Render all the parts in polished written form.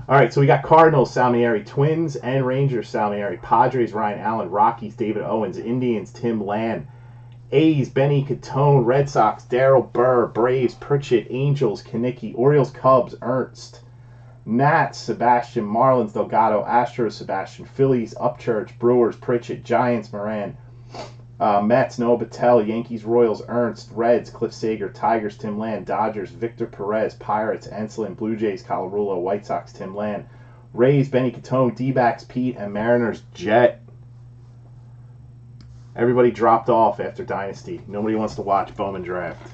All right, so we got Cardinals, Salmieri, Twins, and Rangers, Salmieri, Padres, Ryan Allen, Rockies, David Owens, Indians, Tim Land, A's, Benny Catone, Red Sox, Darryl Burr, Braves, Pritchett, Angels, Kanicki, Orioles, Cubs, Ernst, Nats, Sebastian, Marlins, Delgado, Astros, Sebastian, Phillies, Upchurch, Brewers, Pritchett, Giants, Moran, Mets, Noah Battelle, Yankees, Royals, Ernst, Reds, Cliff Sager, Tigers, Tim Land, Dodgers, Victor Perez, Pirates, Enslin, Blue Jays, Colorulo, White Sox, Tim Land, Rays, Benny Catone, D-backs, Pete, and Mariners, Jet. Everybody dropped off after Dynasty. Nobody wants to watch Bowman draft.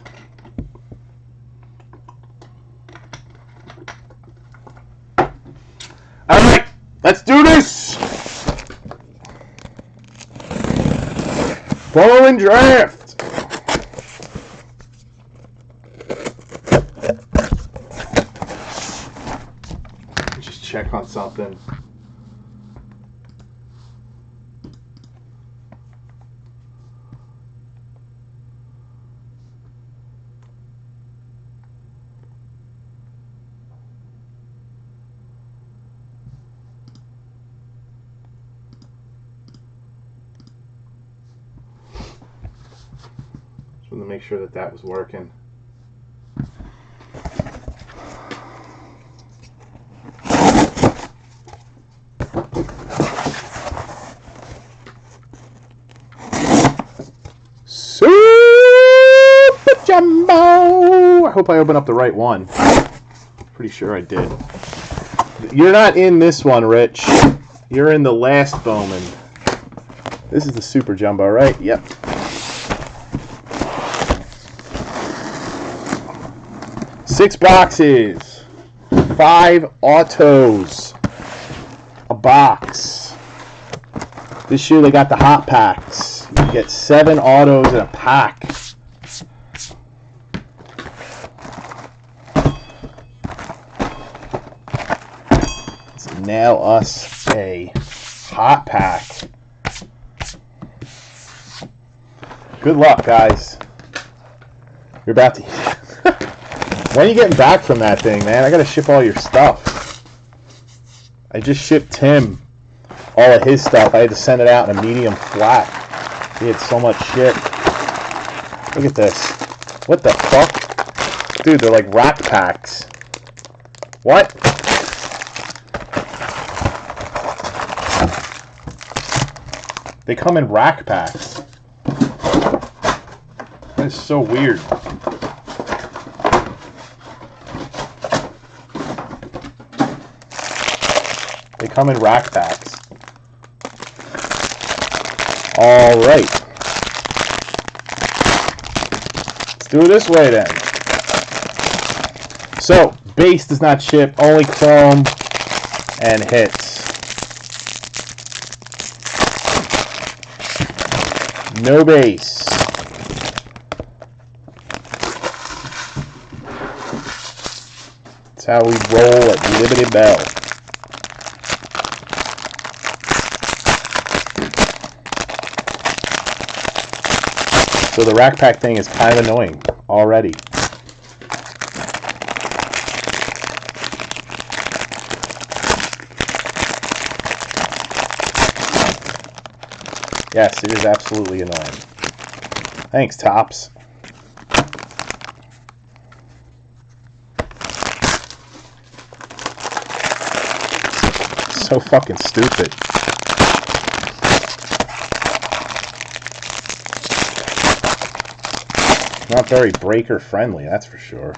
All right, let's do this. Bowman draft. Just check on something. To make sure that was working. Super Jumbo! I hope I opened up the right one. Pretty sure I did. You're not in this one, Rich. You're in the last Bowman. This is the Super Jumbo, right? Yep. 6 boxes, 5 autos, a box. This year they got the hot packs. You get 7 autos in a pack. Let's nail us a hot pack. Good luck, guys. You're about to... When are you getting back from that thing, man? I gotta ship all your stuff. I just shipped Tim all of his stuff. I had to send it out in a medium flat. He had so much shit. Look at this. What the fuck? Dude, they're like rack packs. What? They come in rack packs. That is so weird. They come in rack packs. All right. Let's do it this way then. So, base does not ship, only chrome and hits. No base. That's how we roll at Liberty Bell. So the rack pack thing is kind of annoying already. Yes, it is absolutely annoying. Thanks, Tops. So fucking stupid. Not very breaker friendly, that's for sure.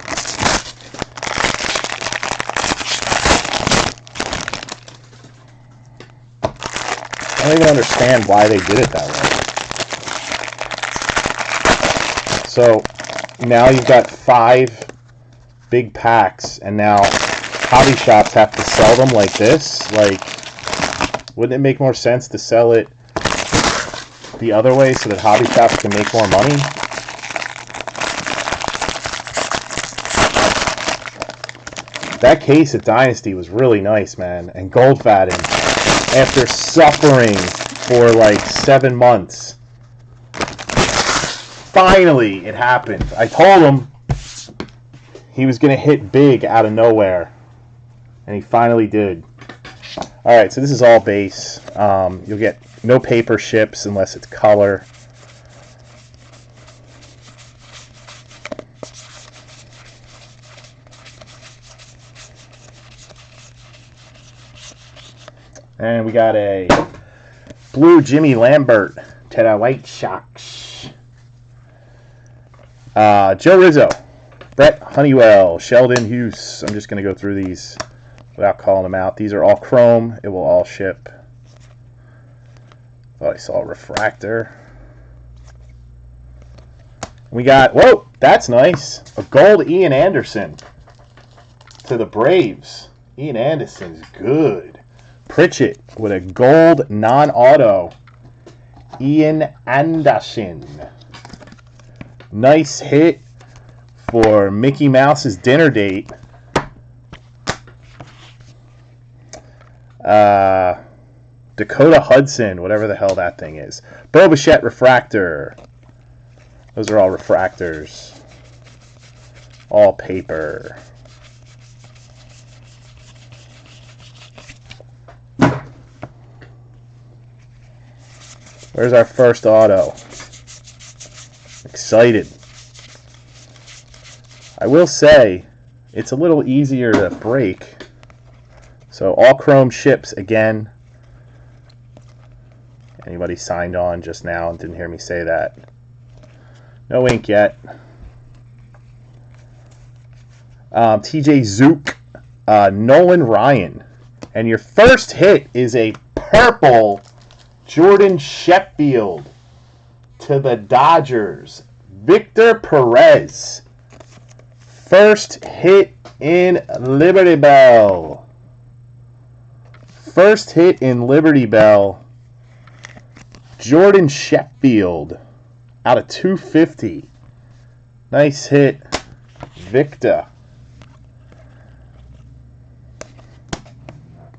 I don't even understand why they did it that way. So now you've got 5 big packs, and now hobby shops have to sell them like this. Like, wouldn't it make more sense to sell it the other way so that hobby shops can make more money? That case at Dynasty was really nice, man. And Goldfaden, after suffering for like 7 months, finally it happened. I told him he was going to hit big out of nowhere. And he finally did. All right, so this is all base. You'll get no paper ships unless it's color. And we got a blue Jimmy Lambert to the White Sox. Joe Rizzo, Brett Honeywell, Sheldon Hughes. I'm just going to go through these without calling them out. These are all chrome. It will all ship. Thought I saw a refractor. We got, whoa, that's nice. A gold Ian Anderson to the Braves. Ian Anderson's good. Pritchett with a gold non-auto. Ian Anderson. Nice hit for Mickey Mouse's dinner date. Dakota Hudson, whatever the hell that thing is. Bo Bichette refractor. Those are all refractors. All paper. Where's our first auto? Excited. I will say, it's a little easier to break. So all chrome ships again. Anybody signed on just now and didn't hear me say that? No ink yet. TJ Zook, Nolan Ryan. And your first hit is a purple Jordan Sheffield to the Dodgers. Victor Perez. First hit in Liberty Bell. First hit in Liberty Bell. Jordan Sheffield out of 250. Nice hit, Victor.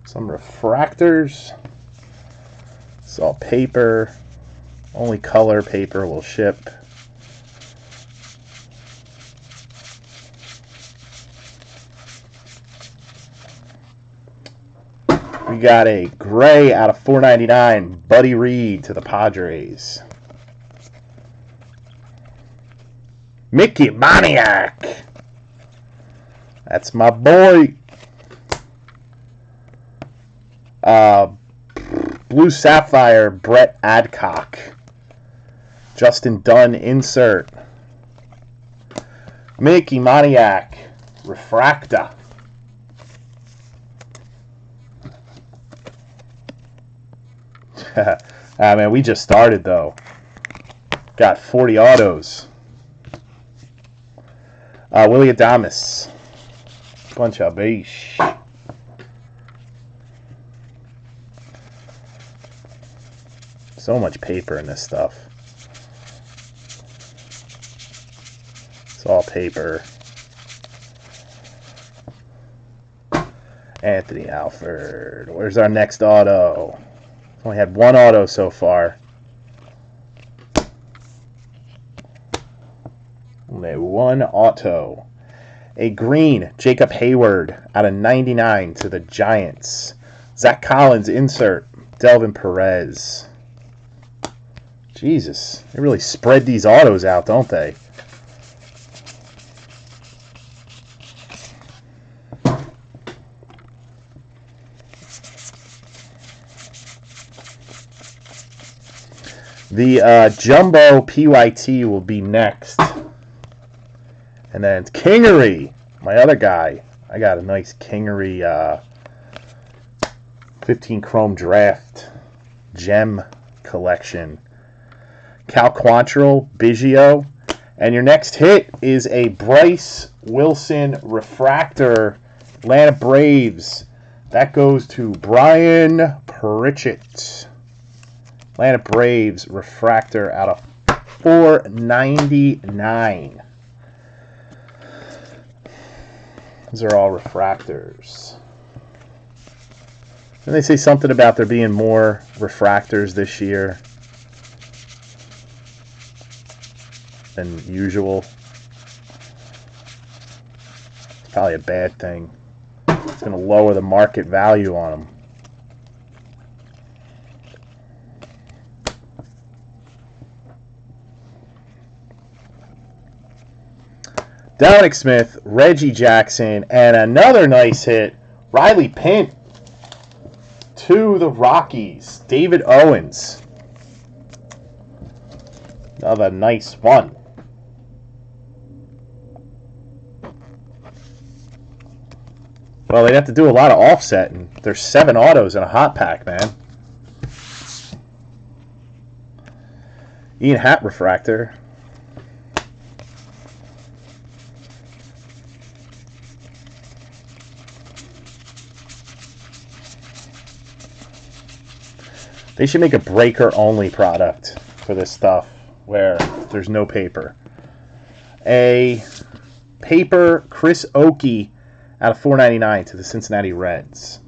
Some refractors. It's all paper. Only color paper will ship. We got a gray out of 499, Buddy Reed to the Padres. Mickey Moniak. That's my boy. Blue Sapphire, Brett Adcock. Justin Dunn insert. Mickey Moniak, refractor. Man, we just started though. Got 40 autos. Willie Adames. Bunch of beige. So much paper in this stuff. It's all paper. Anthony Alford. Where's our next auto? Only had one auto so far. Only one auto. A green Jacob Hayward out of 99 to the Giants. Zach Collins insert. Delvin Perez. Jesus, they really spread these autos out, don't they? The Jumbo PYT will be next. And then it's Kingery, my other guy. I got a nice Kingery 15 Chrome Draft Gem Collection. Cal Quantrill, Biggio. And your next hit is a Bryce Wilson Refractor, Atlanta Braves. That goes to Brian Pritchett. Atlanta Braves refractor out of 499. These are all refractors. And they say something about there being more refractors this year than usual. It's probably a bad thing. It's going to lower the market value on them. Dominic Smith, Reggie Jackson, and another nice hit, Riley Pint to the Rockies, David Owens. Another nice one. Well, they'd have to do a lot of offsetting. There's 7 autos in a hot pack, man. Ian Happ refractor. They should make a breaker-only product for this stuff where there's no paper. A paper Chris Oakey out of $4.99 to the Cincinnati Reds.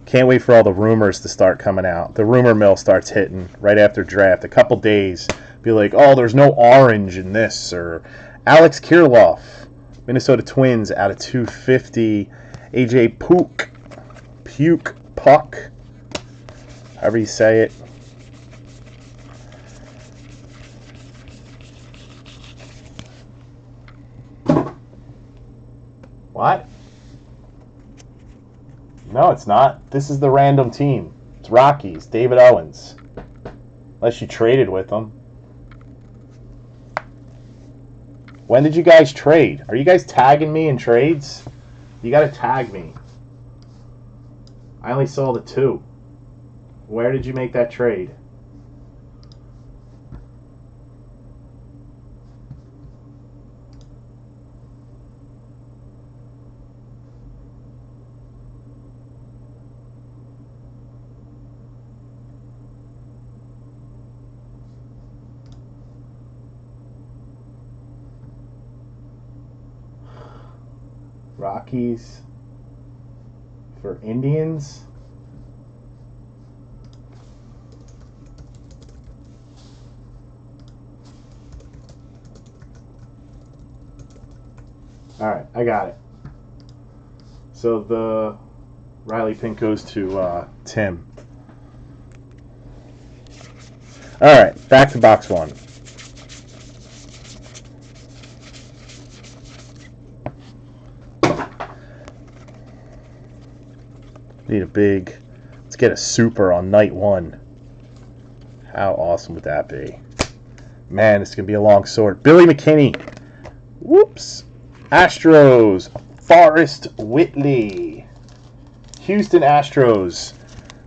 Can't wait for all the rumors to start coming out. The rumor mill starts hitting right after draft. A couple days, be like, oh, there's no orange in this. Or Alex Kirilloff, Minnesota Twins out of $250. AJ Puck, however you say it. What? No, it's not. This is the random team. It's Rockies, David Owens. Unless you traded with them. When did you guys trade? Are you guys tagging me in trades? You gotta tag me. I only saw the 2. Where did you make that trade? Rockies for Indians. All right, I got it. So the Riley Pint goes to Tim. All right, back to box 1. Need a big, let's get a super on night 1. How awesome would that be? Man, it's going to be a long sort. Billy McKinney. Whoops. Astros. Forrest Whitley. Houston Astros.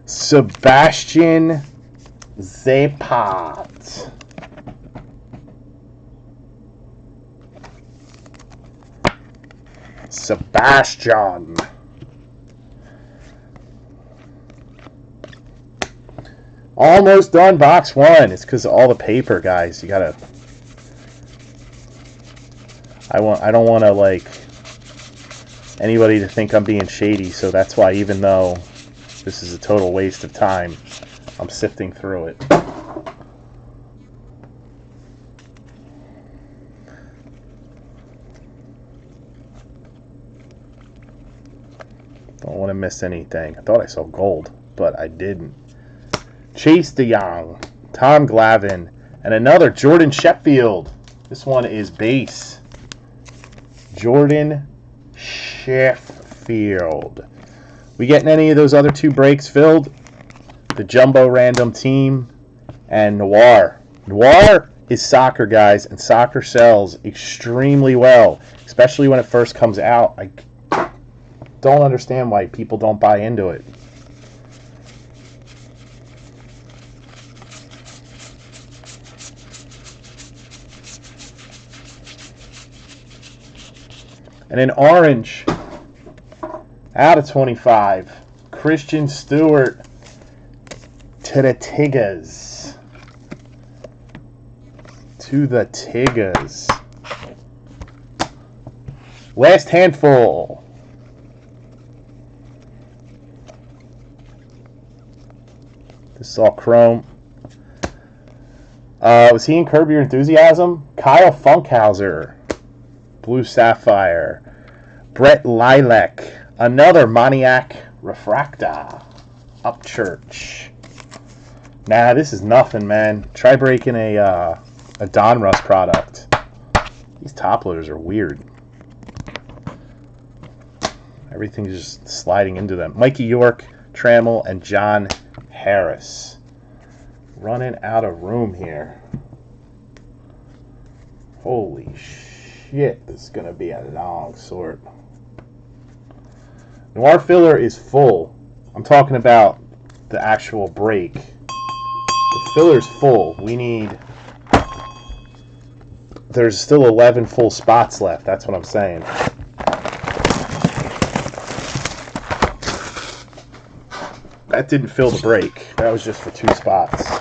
Sebastian Zapat. Sebastian. Almost done box 1. It's because of all the paper, guys. You gotta. I don't want to like anybody to think I'm being shady, so that's why even though this is a total waste of time, I'm sifting through it. Don't want to miss anything. I thought I saw gold, but I didn't. Chase DeYoung, Tom Glavine, and another Jordan Sheffield. This one is base. Jordan Sheffield. We getting any of those other 2 breaks filled? The Jumbo Random Team and Noir. Noir is soccer, guys, and soccer sells extremely well, especially when it first comes out. I don't understand why people don't buy into it. And in orange, out of 25, Christian Stewart to the Tigers. To the Tigers. Last handful. This is all chrome. Was he in Curb Your Enthusiasm? Kyle Funkhauser. Blue Sapphire. Brett Lilac. Another Moniac Refractor. Upchurch. Nah, this is nothing, man. Try breaking a Donruss product. These top loaders are weird. Everything's just sliding into them. Mikey York, Trammell, and John Harris. Running out of room here. Holy shit, this is going to be a long sort. Noir filler is full. I'm talking about the actual break. The filler's full. We need... There's still 11 full spots left. That's what I'm saying. That didn't fill the break. That was just for 2 spots.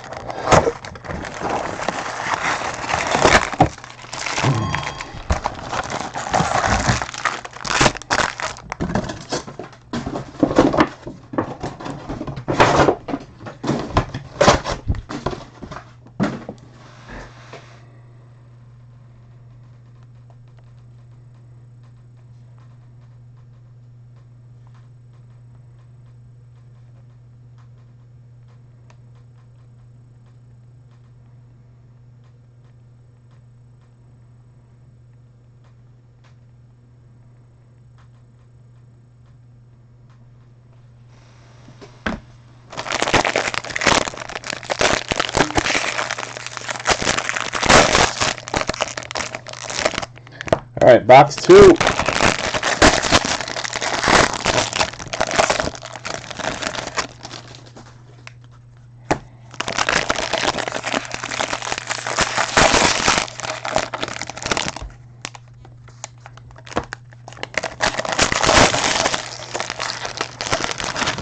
All right, box 2.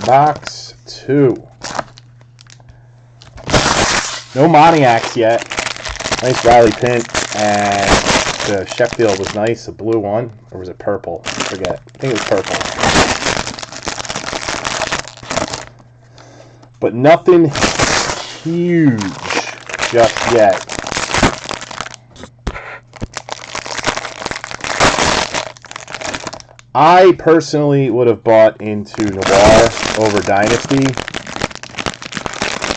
Box 2. No Moniacs yet. Nice Riley Pint, and the Sheffield was nice, a blue one, or was it purple? I forget. I think it was purple. But nothing huge just yet. I personally would have bought into Noir over Dynasty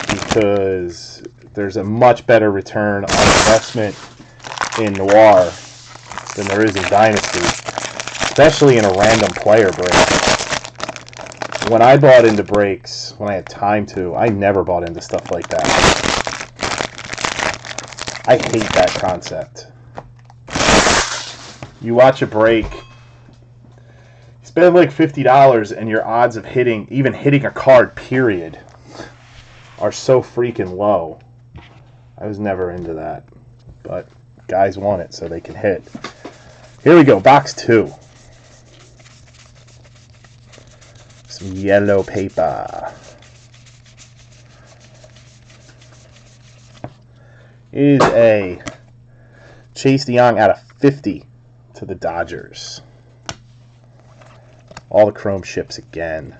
because there's a much better return on investment in Noir than there is in Dynasty, especially in a random player break. When I bought into breaks, when I had time to, I never bought into stuff like that. I hate that concept. You watch a break, spend like $50 and your odds of even hitting a card, period, are so freaking low. I was never into that, but guys want it so they can hit. Here we go, box 2. Some yellow paper. Is a Chase DeYoung out of 50 to the Dodgers. All the chrome ships again.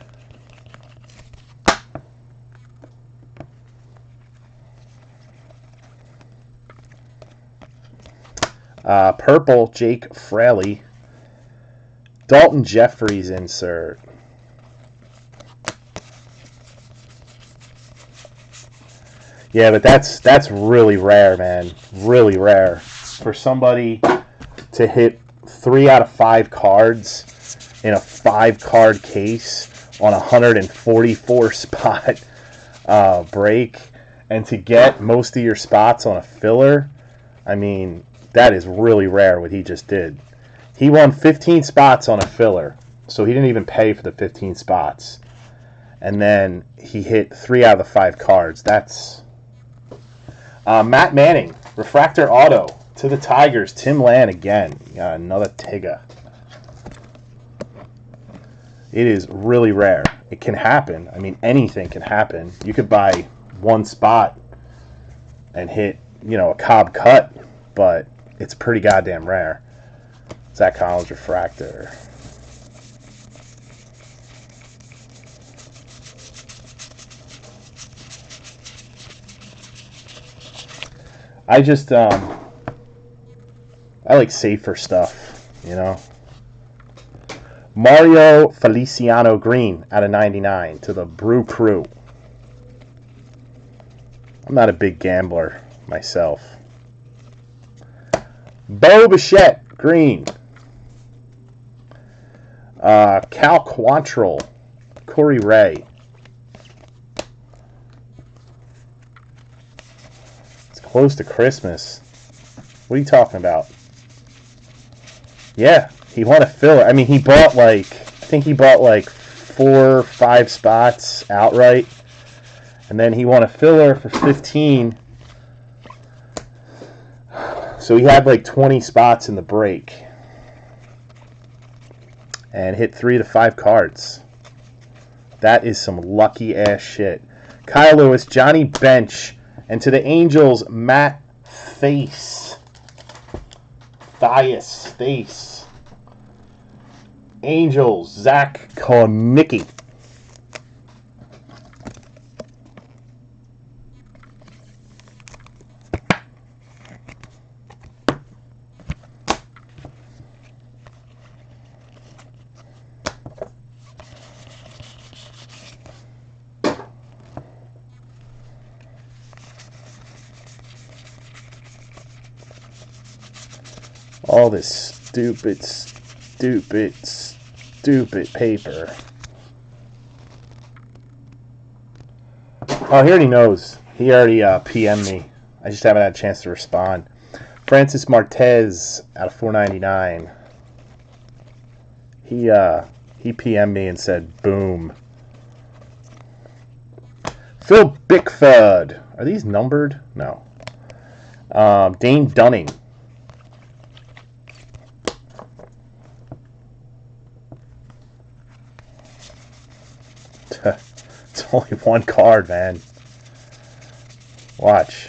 Purple, Jake Fraley. Dalton Jeffries insert. Yeah, but that's really rare, man. Really rare. For somebody to hit 3 out of 5 cards in a 5-card case on a 144 spot break, and to get most of your spots on a filler, I mean, that is really rare what he just did. He won 15 spots on a filler, so he didn't even pay for the 15 spots. And then he hit 3 out of the 5 cards. That's Matt Manning, refractor auto to the Tigers. Tim Land again. You got another Tigger. It is really rare. It can happen. I mean, anything can happen. You could buy 1 spot and hit, a Cobb cut, but it's pretty goddamn rare. Zach Collins refractor. I like safer stuff. you know. Mario Feliciano Green out of 99 to the Brew Crew. I'm not a big gambler myself. Bo Bichette Green. Cal Quantrill. Corey Ray. It's close to Christmas. What are you talking about? Yeah, he won a filler. I mean, he bought I think he bought 4 or 5 spots outright. And then he won a filler for 15. So he had 20 spots in the break. And hit 3 to 5 cards. That is some lucky ass shit. Kyle Lewis, Johnny Bench, and to the Angels, Matt Face. Face. Angels, Zach Konicki. All this stupid paper. Oh, he already knows. He already PM'd me. I just haven't had a chance to respond. Francis Martez out of 499. He PM'd me and said, boom. Phil Bickford. Are these numbered? No. Dane Dunning. It's only one card, man. Watch.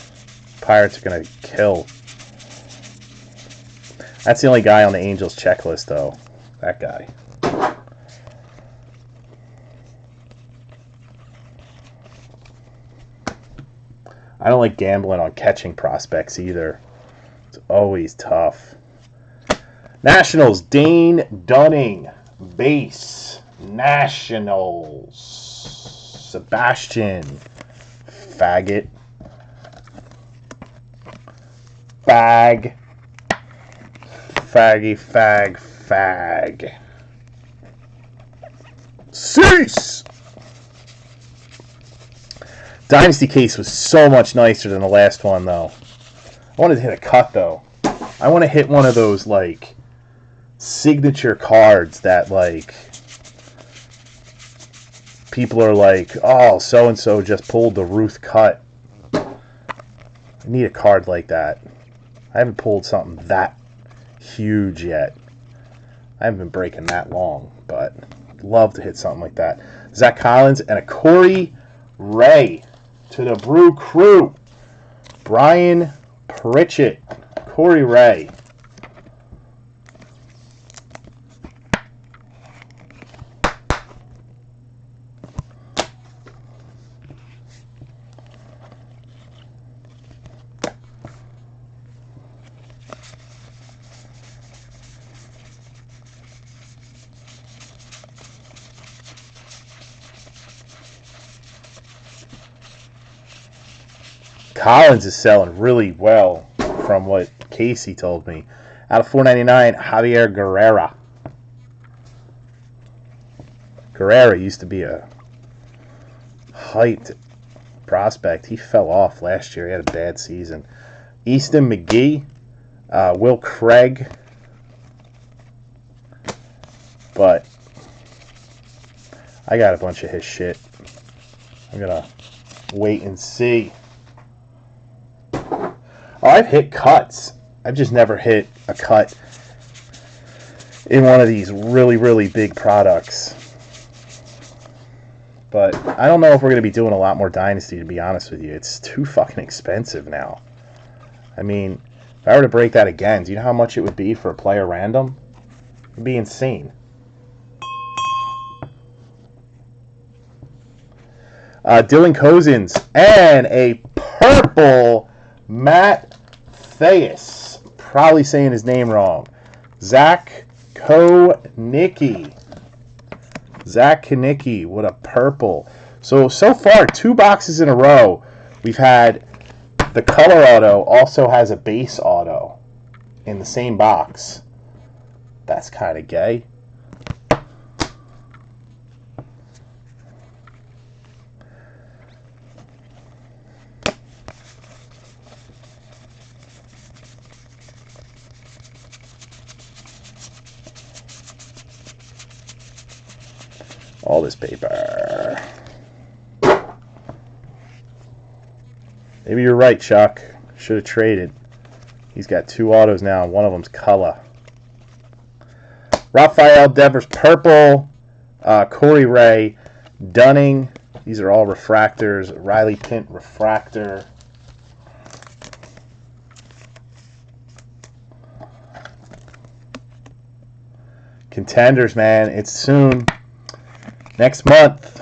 Pirates are going to kill. That's the only guy on the Angels checklist, though. That guy. I don't like gambling on catching prospects either. It's always tough. Nationals, Dane Dunning. Base. Nationals. Sebastian. Faggot. Fag. Fag. Cease! Dynasty case was so much nicer than the last one, though. I wanted to hit a cut, though. I want to hit one of those, signature cards that, people are like, oh, so-and-so just pulled the Ruth cut. I need a card like that. I haven't pulled something that huge yet. I haven't been breaking that long, but I'd love to hit something like that. Zach Collins and a Corey Ray to the Brew Crew. Brian Pritchett. Corey Ray. Collins is selling really well from what Casey told me. Out of 499, Javier Guerrera. Guerrera used to be a hyped prospect. He fell off last year. He had a bad season. Easton McGee. Will Craig. But I got a bunch of his shit. I'm going to wait and see. Oh, I've hit cuts. I've just never hit a cut in one of these really, really big products. But I don't know if we're going to be doing a lot more Dynasty, to be honest with you. It's too fucking expensive now. I mean, if I were to break that again, do you know how much it would be for a player random? It'd be insane. Dylan Cozens and a purple Matt Theus. Probably saying his name wrong. Zach Konicki. Zach Konicki. What a purple. So far, 2 boxes in a row. We've had the color auto also has a base auto in the same box. That's kind of gay. All this paper. Maybe you're right, Chuck. Should have traded. He's got 2 autos now, and one of them's color. Rafael Devers, purple. Corey Ray, Dunning. These are all refractors. Riley Pint, refractor. Contenders, man. It's soon. Next month,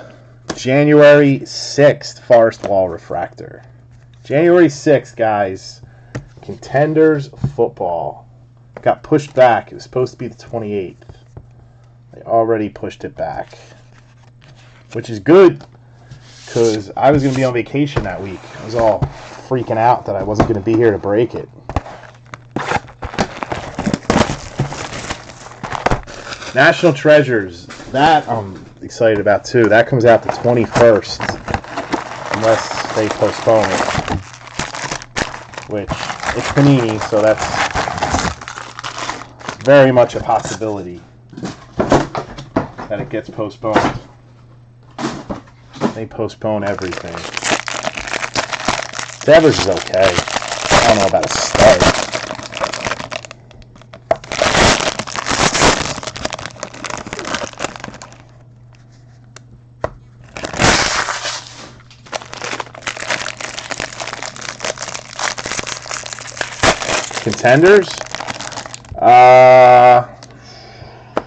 January 6th, Forest Wall refractor. January 6th, guys. Contenders football. Got pushed back. It was supposed to be the 28th. They already pushed it back. Which is good, because I was going to be on vacation that week. I was all freaking out that I wasn't going to be here to break it. National Treasures. That I'm excited about too. That comes out the 21st. Unless they postpone it. Which, it's Panini, so that's very much a possibility that it gets postponed. They postpone everything. Devers is okay. I don't know about a start. Contenders?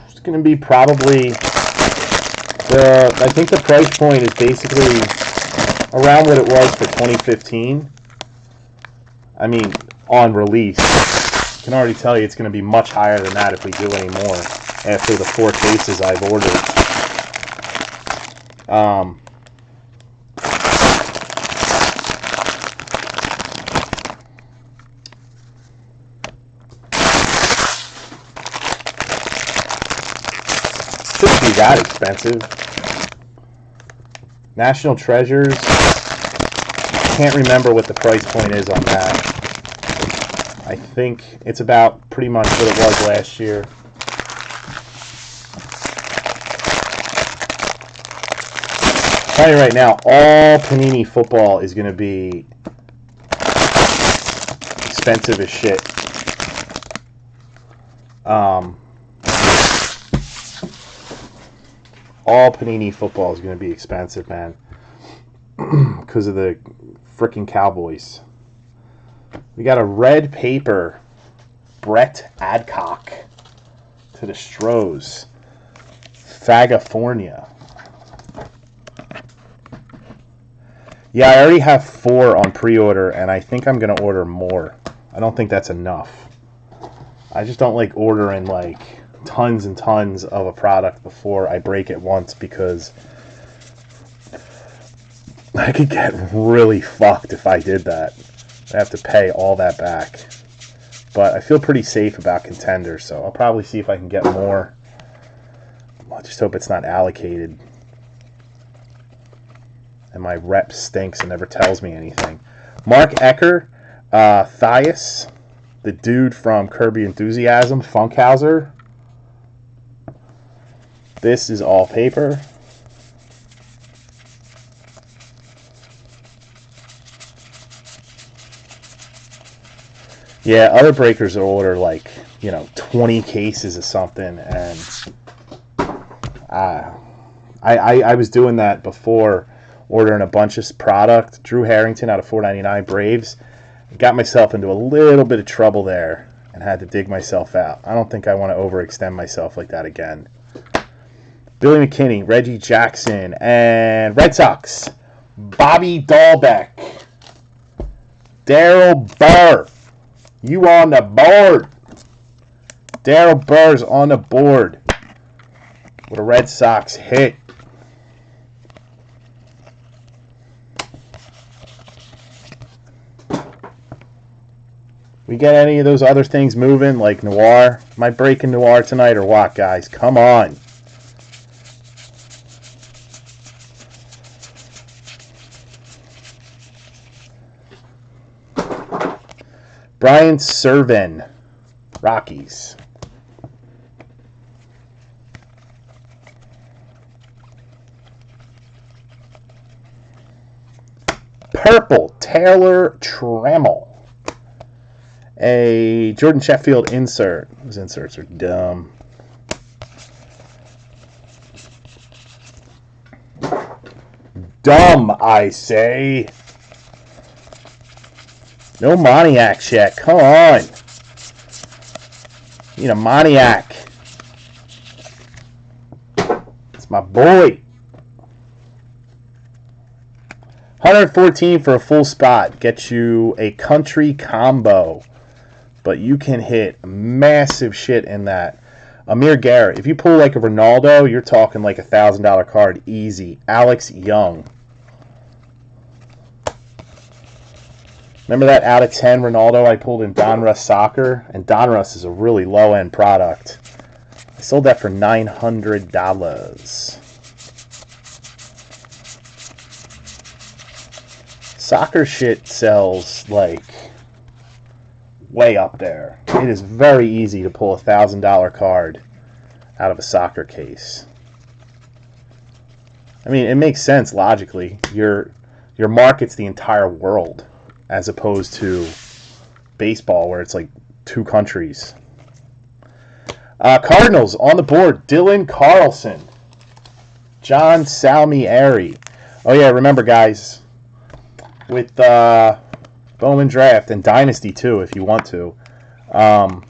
It's going to be probably I think the price point is basically around what it was for 2015. I mean, on release. I can already tell you it's going to be much higher than that if we do any more after the 4 cases I've ordered. Shouldn't be that expensive. National Treasures. Can't remember what the price point is on that. I think it's about pretty much what it was last year. I'll tell you right now, all Panini football is going to be expensive as shit. All Panini football is going to be expensive, man. Because of the freaking Cowboys. We got a red paper Brett Adcock to the Stros. Fagafornia. Yeah, I already have 4 on pre-order, and I think I'm going to order more. I don't think that's enough. I just don't like ordering, like, tons and tons of a product before I break it once, because I could get really fucked if I did that. I have to pay all that back. But I feel pretty safe about Contenders, so I'll probably see if I can get more. I just hope it's not allocated. And my rep stinks and never tells me anything. Mark Ecker, Thias, the dude from Kirby Enthusiasm, Funkhauser. This is all paper. Yeah, other breakers will order like, 20 cases of something, and I was doing that before, ordering a bunch of product. Drew Harrington out of $4.99 Braves. Got myself into a little bit of trouble there and had to dig myself out. I don't think I want to overextend myself like that again. Billy McKinney, Reggie Jackson, and Red Sox, Bobby Dahlbeck. Daryl Burr, you on the board. Daryl Burr's on the board with a Red Sox hit. We get any of those other things moving, like Noir? Am I breaking Noir tonight or what, guys? Come on. Brian Serven, Rockies. Purple, Taylor Trammell. A Jordan Sheffield insert. Those inserts are dumb. Dumb, I say. No Moniak yet. Come on. Need a Moniak. It's my boy. 114 for a full spot. Gets you a country combo. But you can hit massive shit in that. Amir Garrett. If you pull like a Ronaldo, you're talking like $1,000 card. Easy. Alex Young. Remember that out of 10 Ronaldo I pulled in Donruss Soccer? And Donruss is a really low-end product. I sold that for $900. Soccer shit sells like way up there. It is very easy to pull a $1,000 card out of a soccer case. I mean, it makes sense logically. Your market's the entire world, as opposed to baseball where it's like 2 countries. Cardinals on the board. Dylan Carlson. John Salmieri. Oh yeah, remember guys, with Bowman draft and Dynasty too, if you want to. Tell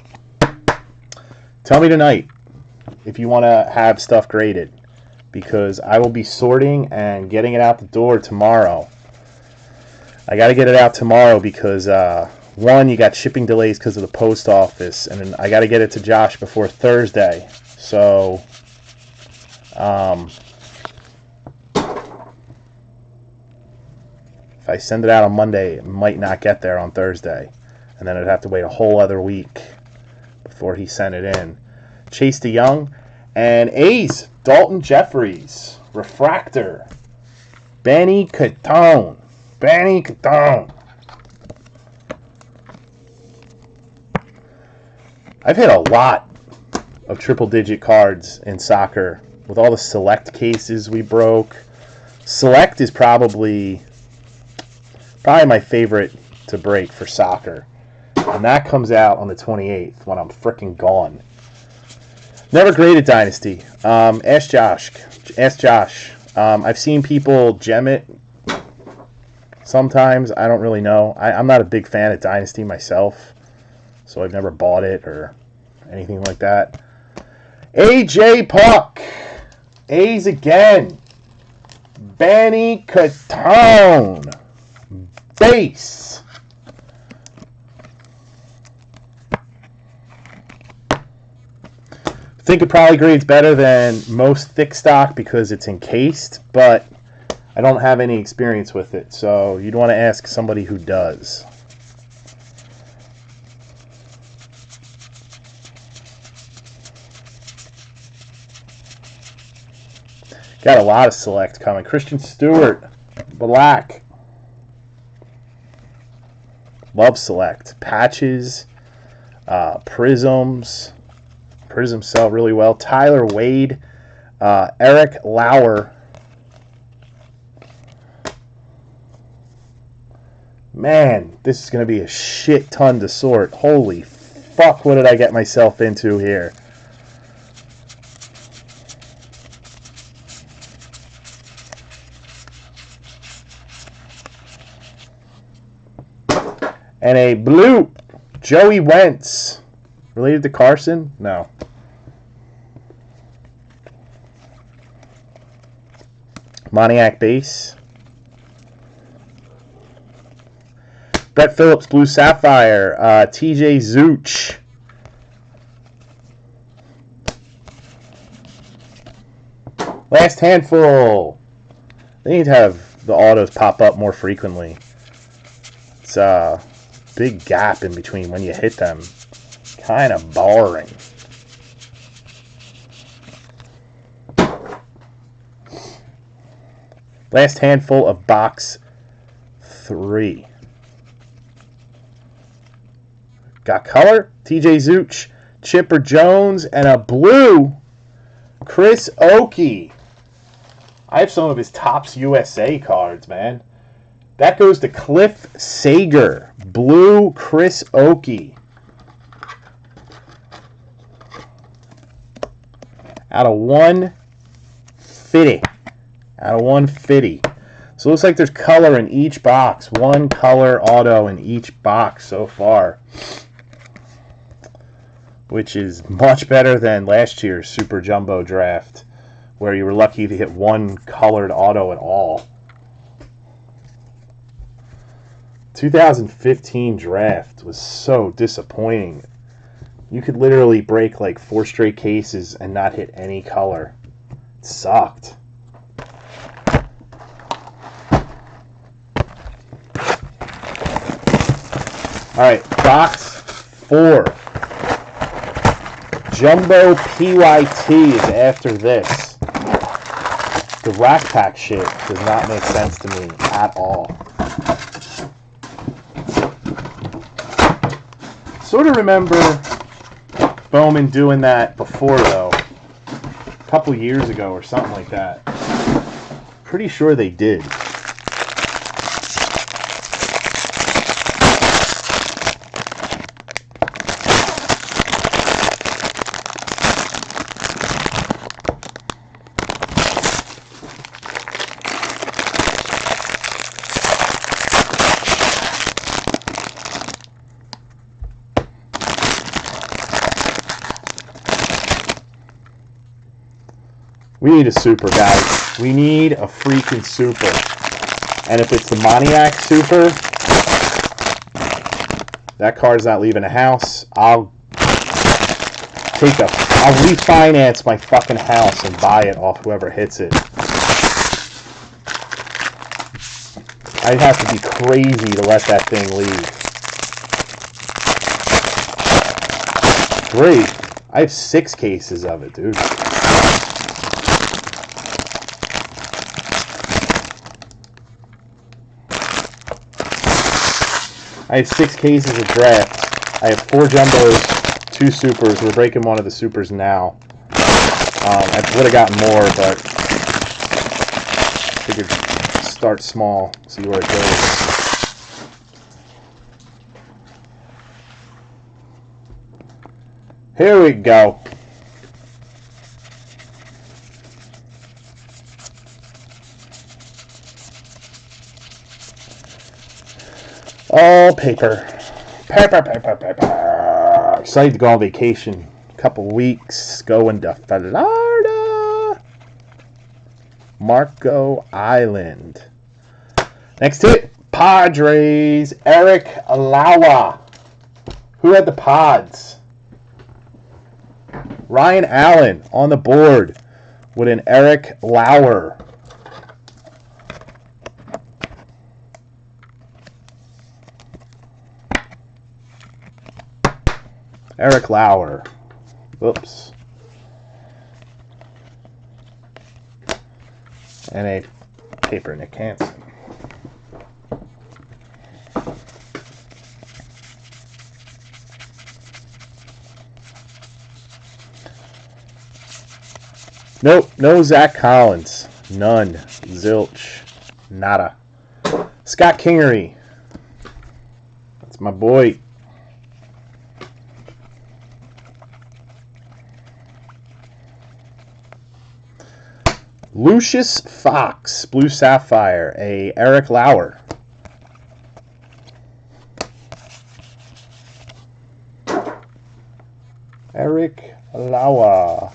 me tonight if you want to have stuff graded, because I will be sorting and getting it out the door tomorrow. I got to get it out tomorrow because, one, you got shipping delays because of the post office, and then I got to get it to Josh before Thursday. So, if I send it out on Monday, it might not get there on Thursday. And then I'd have to wait a whole other week before he sent it in. Chase DeYoung. And A's, Dalton Jeffries. Refractor. Benny Catone. Benny Catone. I've hit a lot of triple-digit cards in soccer with all the select cases we broke. Select is probably my favorite to break for soccer. And that comes out on the 28th when I'm freaking gone. Never graded Dynasty. Ask Josh. I've seen people gem it sometimes. I don't really know. I'm not a big fan of Dynasty myself, so I've never bought it or anything like that. AJ Puck. A's again. Benny Catone. Base. I think it probably grades better than most thick stock because it's encased, but I don't have any experience with it, so you'd want to ask somebody who does. Got a lot of select coming. Christian Stewart, black. Love select. Patches, prisms. Prisms sell really well. Tyler Wade, Eric Lauer. Man, this is going to be a shit ton to sort. Holy fuck, what did I get myself into here? And a blue Joey Wentz. Related to Carson? No. Moniak base. Brett Phillips, Blue Sapphire. TJ Zooch. Last handful. They need to have the autos pop up more frequently. It's a big gap in between when you hit them. Kind of boring. Last handful of box 3. Got color, TJ Zeuch, Chipper Jones, and a blue Chris Oakey. I have some of his Topps USA cards, man. That goes to Cliff Sager. Blue Chris Oakey. Out of 150. Out of 150. So it looks like there's color in each box. One color auto in each box so far. Which is much better than last year's Super Jumbo draft, where you were lucky to hit one colored auto at all. 2015 draft was so disappointing. You could literally break like 4 straight cases and not hit any color. It sucked. Alright, box 4. Jumbo PYT is after this. The rack pack shit does not make sense to me at all. Sort of remember Bowman doing that before, though. A couple years ago or something like that. Pretty sure they did. We need a super, guys. We need a freaking super. And if it's the Moniac super, that card's not leaving the house. I'll refinance my fucking house and buy it off whoever hits it. I'd have to be crazy to let that thing leave. Great. I have 6 cases of it, dude. I have 6 cases of draft. I have 4 jumbos, 2 supers. We're breaking one of the supers now. I would have gotten more, but figured start small, see where it goes. Here we go. All paper. Paper. Excited to go on vacation. A couple weeks. Going to Florida. Marco Island. Next hit. Padres. Eric Lauer. Who had the Pods? Ryan Allen on the board with an Eric Lauer. Eric Lauer. Oops. And a paper Nick Hansen. Nope, no Zach Collins. None. Zilch. Nada. Scott Kingery. That's my boy. Lucius Fox, Blue Sapphire, a Eric Lauer. Eric Lauer.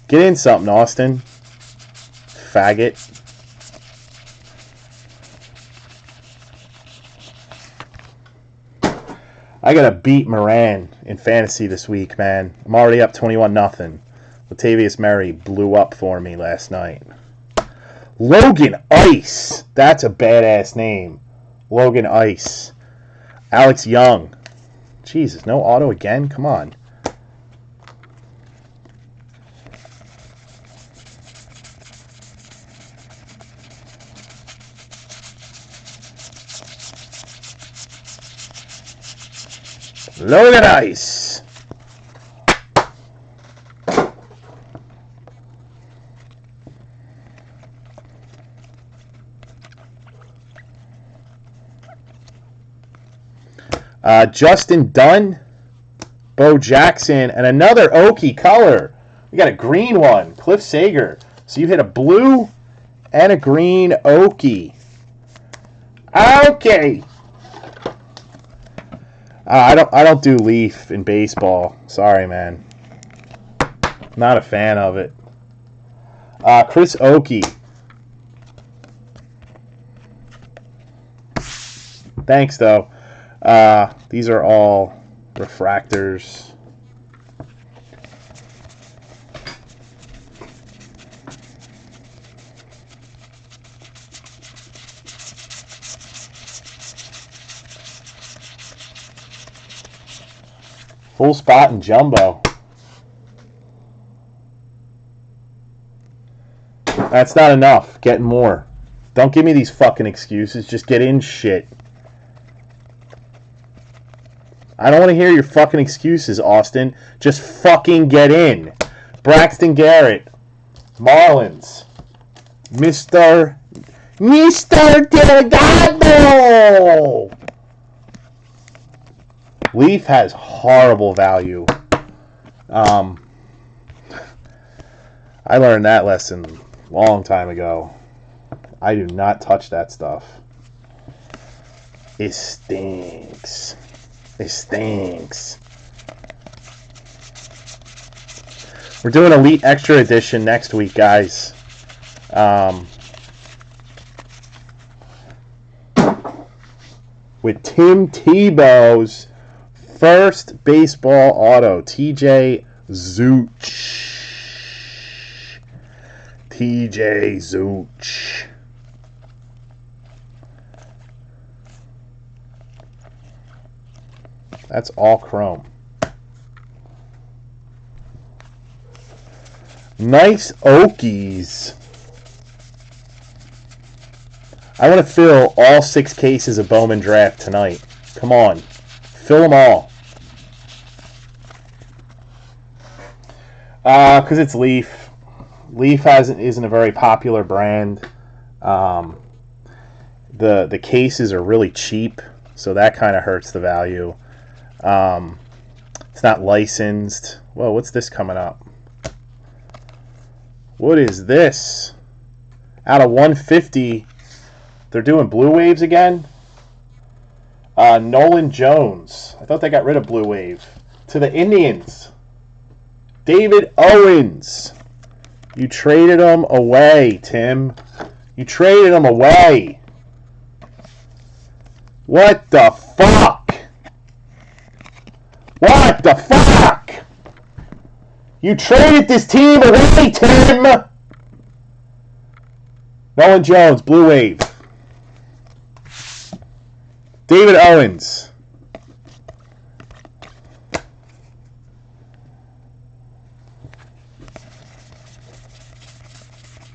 Get in something, Austin. Faggot. I gotta beat Moran in fantasy this week, man. I'm already up 21-0. Latavius Murray blew up for me last night. Logan Ice. That's a badass name. Logan Ice. Alex Young. Jesus, no auto again? Come on. Logan Ice. Justin Dunn, Bo Jackson, and another Okie color. We got a green one, Cliff Sager. So you hit a blue and a green Okie. Okay. I don't do Leaf in baseball. Sorry, man. Not a fan of it. Chris Okie. Thanks, though. These are all refractors. Full spot and jumbo. That's not enough. Get more. Don't give me these fucking excuses. Just get in shit. I don't want to hear your fucking excuses, Austin. Just fucking get in. Braxton Garrett. Marlins. Mr. Delgado! Leaf has horrible value. I learned that lesson a long time ago. I do not touch that stuff. It stinks. It stinks. We're doing Elite Extra Edition next week, guys. With Tim Tebow's first baseball auto, TJ Zooch. TJ Zooch. That's all chrome. Nice Okies. I want to fill all 6 cases of Bowman Draft tonight. Come on. Fill them all. Because it's Leaf. Leaf isn't a very popular brand. The cases are really cheap, so that kind of hurts the value. It's not licensed. Whoa, what's this coming up? What is this? Out of 150, they're doing Blue Waves again? Nolan Jones. I thought they got rid of Blue Wave. To the Indians. David Owens. You traded him away, Tim. You traded him away. What the fuck? What the fuck? You traded this team away, Tim! Nolan Jones, Blue Wave. David Owens.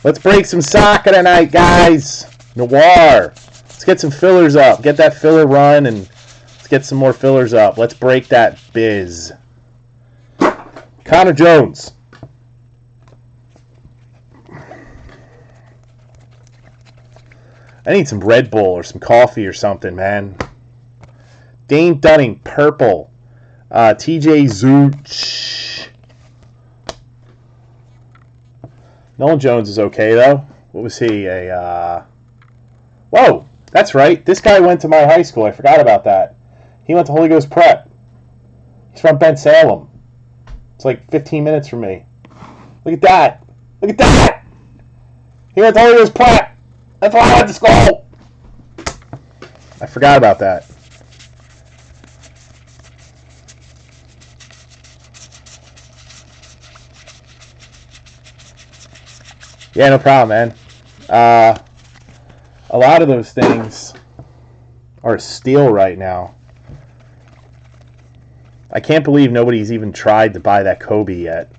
Let's break some soccer tonight, guys. Noir. Let's get some fillers up. Get that filler run and let's get some more fillers up. Let's break that biz. Connor Jones. I need some Red Bull or some coffee or something, man. Dane Dunning, purple. TJ Zooch. Nolan Jones is okay, though. What was he? Whoa! That's right. This guy went to my high school. I forgot about that. He went to Holy Ghost Prep. He's from Ben Salem. It's like 15 minutes from me. Look at that. Look at that! He went to Holy Ghost Prep. That's why I went to school. I forgot about that. Yeah, no problem, man. A lot of those things are steal right now. I can't believe nobody's even tried to buy that Kobe yet.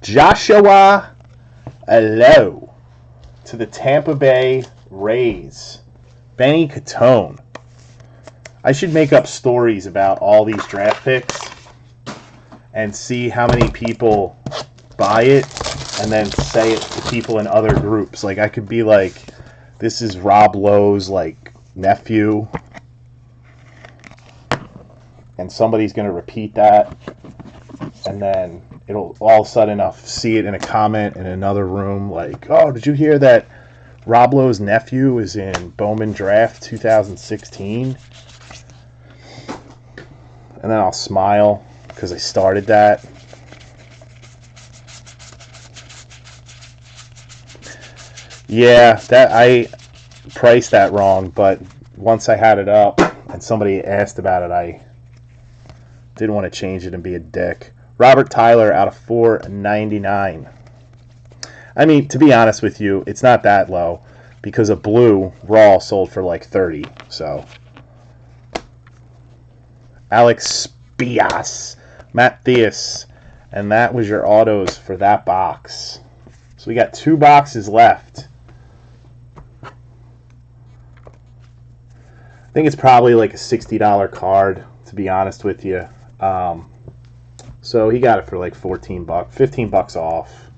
Joshua Alo to the Tampa Bay Rays. Benny Catone. I should make up stories about all these draft picks and see how many people buy it and then say it to people in other groups. Like, I could be like, this is Rob Lowe's, like, nephew. And somebody's going to repeat that. And then it'll all of a sudden I'll see it in a comment in another room. Like, oh, did you hear that Rob Lowe's nephew is in Bowman Draft 2016? And then I'll smile because I started that. Yeah, that I priced that wrong, but once I had it up and somebody asked about it, I didn't want to change it and be a dick. Robert Tyler out of $4.99. I mean, to be honest with you, it's not that low because a blue raw sold for like $30. So Alex Spias, Matt Theus, and that was your autos for that box. So we got 2 boxes left. I think it's probably like a $60 card, to be honest with you. So he got it for like $14, $15 off.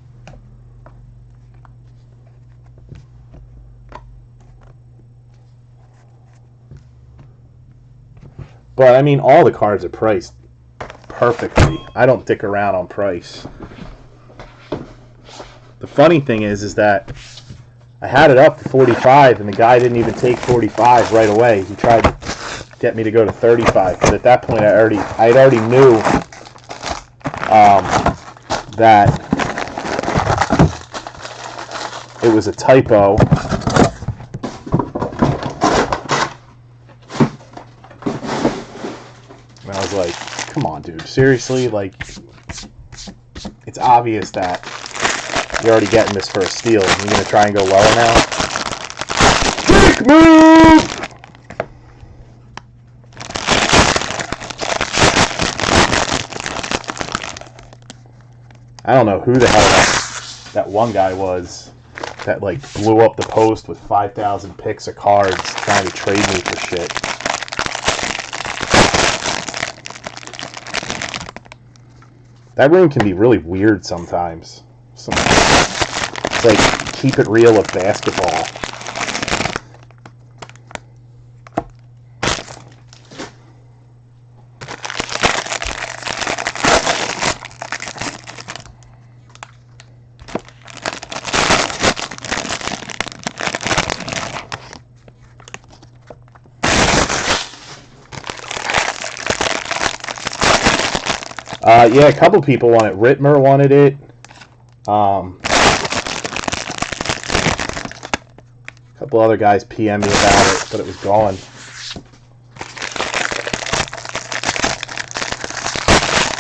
But I mean, all the cards are priced perfectly. I don't dick around on price. The funny thing is that I had it up for 45 and the guy didn't even take 45 right away. He tried to get me to go to 35, but at that point I already knew that it was a typo. And I was like, come on, dude, seriously? Like, it's obvious that you're already getting this for a steal. You're going to try and go lower now? Kick move! I don't know who the hell that one guy was that like blew up the post with 5,000 picks of cards trying to trade me for shit. That room can be really weird sometimes. It's like keep it real of basketball. Yeah, a couple people wanted it. Ritmer wanted it. A couple other guys PM'd me about it, but it was gone.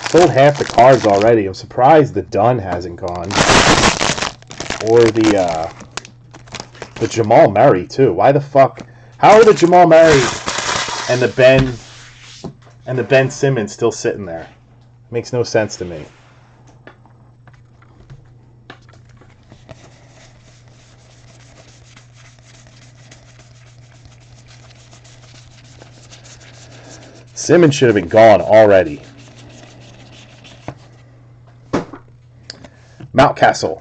Sold half the cards already. I'm surprised the Dunn hasn't gone. Or the Jamal Murray, too. Why the fuck? How are the Jamal Murray and the Ben Simmons still sitting there? Makes no sense to me. Simmons should have been gone already. Mountcastle.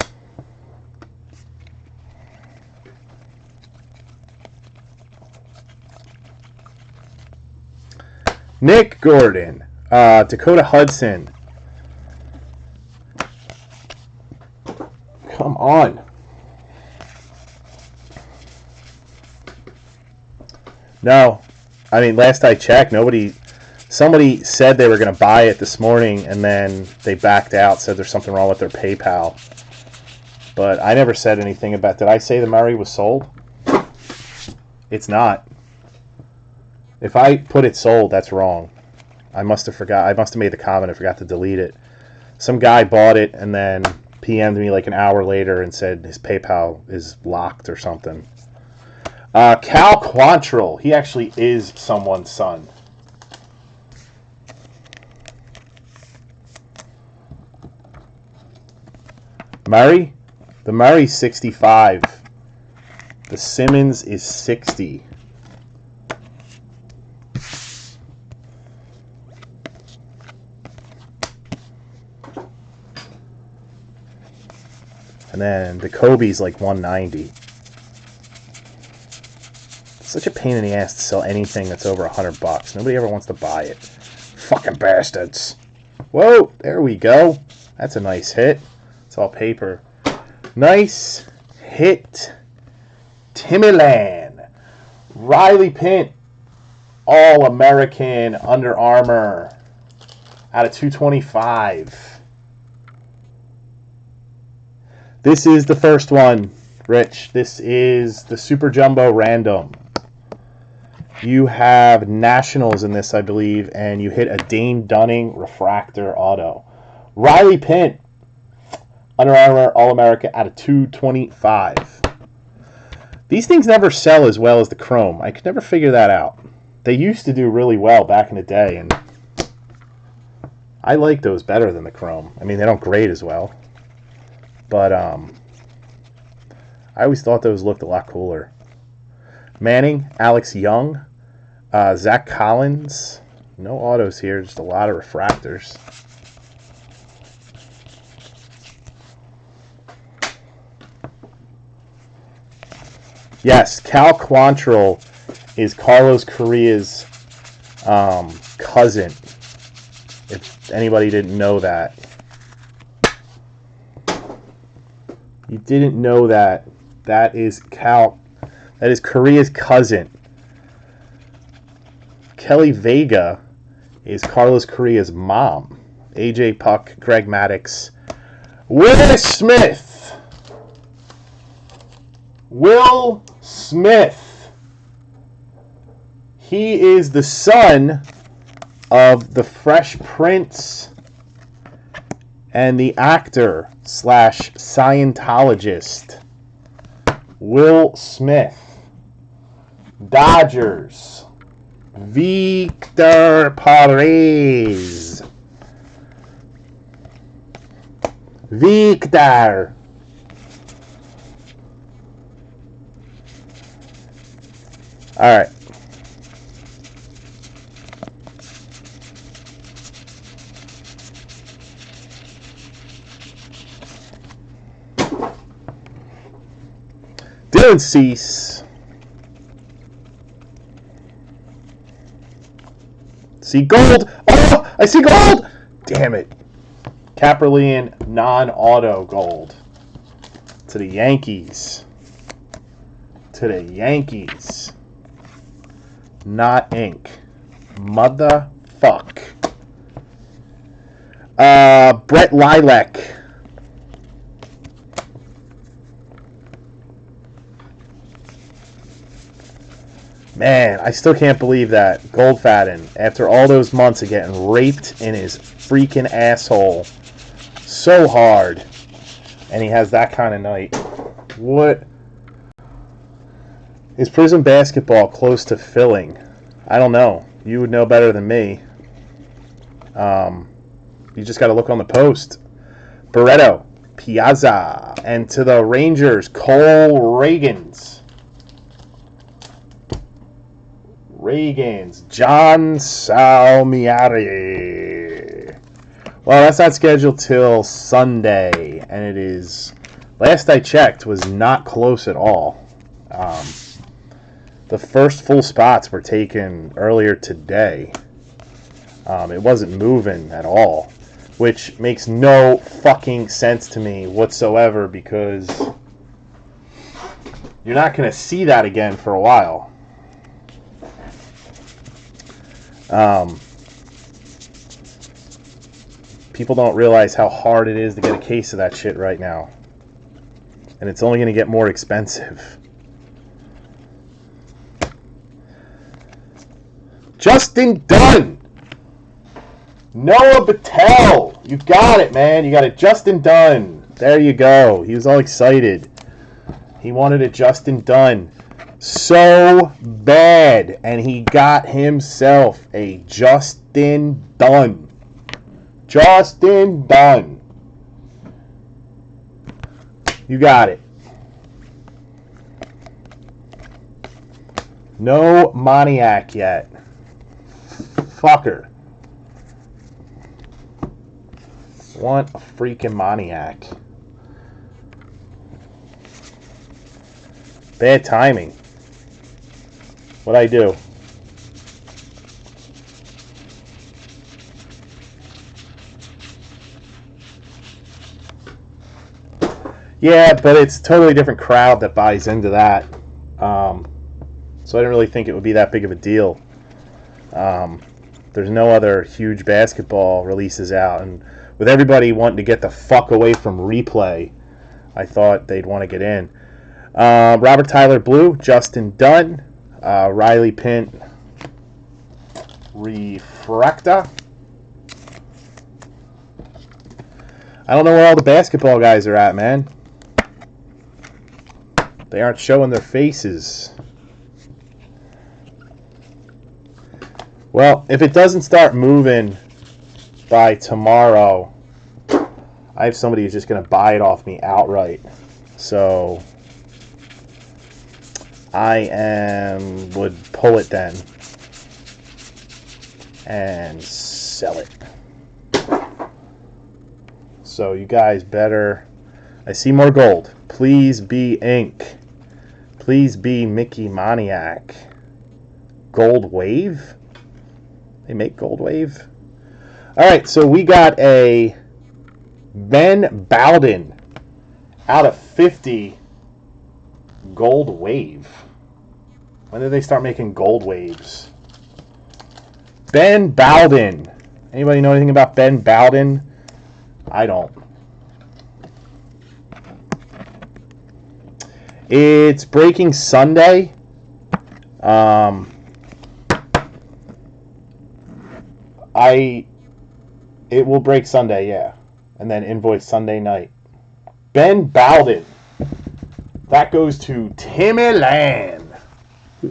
Nick Gordon. Dakota Hudson. Come on. No. I mean, last I checked, somebody said they were going to buy it this morning and then they backed out, said there's something wrong with their PayPal. But I never said anything about, did I say the Murray was sold? It's not. If I put it sold, that's wrong. I must have made the comment. I forgot to delete it. Some guy bought it and then PM'd me like an hour later and said his PayPal is locked or something. Cal Quantrill. He actually is someone's son. Murray? The Murray's 65. The Simmons is 60. And then the Kobe's like 190. It's such a pain in the ass to sell anything that's over $100. Nobody ever wants to buy it. Fucking bastards. Whoa, there we go. That's a nice hit. It's all paper. Nice hit. Timmerland. Riley Pint. All-American Under Armour. Out of 225. This is the first one, Rich. This is the Super Jumbo Random. You have Nationals in this, I believe, and you hit a Dane Dunning Refractor Auto. Riley Pint, Under Armour All-America out of 225. These things never sell as well as the Chrome. I could never figure that out. They used to do really well back in the day, and I like those better than the Chrome. I mean, they don't grade as well. But I always thought those looked a lot cooler. Manning, Alex Young, Zach Collins. No autos here, just a lot of refractors. Yes, Cal Quantrill is Carlos Correa's cousin. If anybody didn't know that. You didn't know that. That is Correa's cousin. Kelly Vega is Carlos Correa's mom. AJ Puck, Greg Maddux. Will Smith. Will Smith. He is the son of the Fresh Prince and the actor / Scientologist Will Smith. Dodgers. Victor Perez. Victor. All right. Dylan Cease. See gold. Oh, I see gold. Damn it. Caperlian non-auto gold. To the Yankees. To the Yankees. Not ink. Motherfuck. Brett Lilac. Man, I still can't believe that Goldfaden, after all those months of getting raped in his freaking asshole so hard, and he has that kind of night. What? Is Prism Basketball close to filling? I don't know. You would know better than me. You just got to look on the post. Barreto, Piazza, and to the Rangers, Cole Reagans. John Salmiari. Well, that's not scheduled till Sunday, and it is, last I checked, was not close at all. The first full spots were taken earlier today. It wasn't moving at all, which makes no fucking sense to me whatsoever, because you're not going to see that again for a while. People don't realize how hard it is to get a case of that shit right now. And it's only going to get more expensive. Justin Dunn. Noah Battelle. You got it, man. You got it. Justin Dunn. There you go. He was all excited. He wanted a Justin Dunn so bad, and he got himself a Justin Dunn. Justin Dunn. You got it. No Moniak yet. Fucker. Want a freaking Moniak. Bad timing. What'd I do? Yeah, but it's a totally different crowd that buys into that. So I didn't really think it would be that big of a deal. There's no other huge basketball releases out, and with everybody wanting to get the fuck away from replay, I thought they'd want to get in. Robert Tyler Blue, Justin Dunn, Riley Pint, Refracta. I don't know where all the basketball guys are at, man. They aren't showing their faces. Well, if it doesn't start moving by tomorrow, I have somebody who's just going to buy it off me outright. So would pull it then and sell it. So you guys better... I see more gold. Please be ink. Please be Mickey Moniak. Gold Wave? They make Gold Wave? Alright, so we got a Ben Bowden out of 50 Gold Wave. When did they start making Gold Waves? Ben Bowden. Anybody know anything about Ben Bowden? I don't. It's breaking Sunday. It will break Sunday, yeah. And then invoice Sunday night. Ben Bowden. That goes to Timmy Land.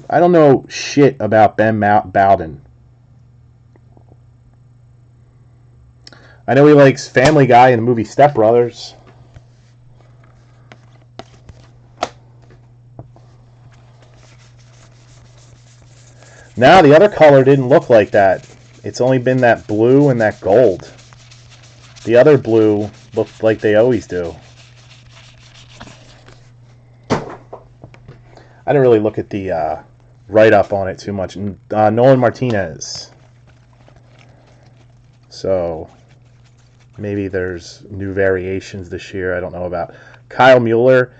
I don't know shit about Ben Bowden. I know he likes Family Guy and the movie Step Brothers. Now, the other color didn't look like that. It's only been that blue and that gold. The other blue looked like they always do. I didn't really look at the write-up on it too much. Nolan Martinez. So, maybe there's new variations this year I don't know about. Kyle Mueller,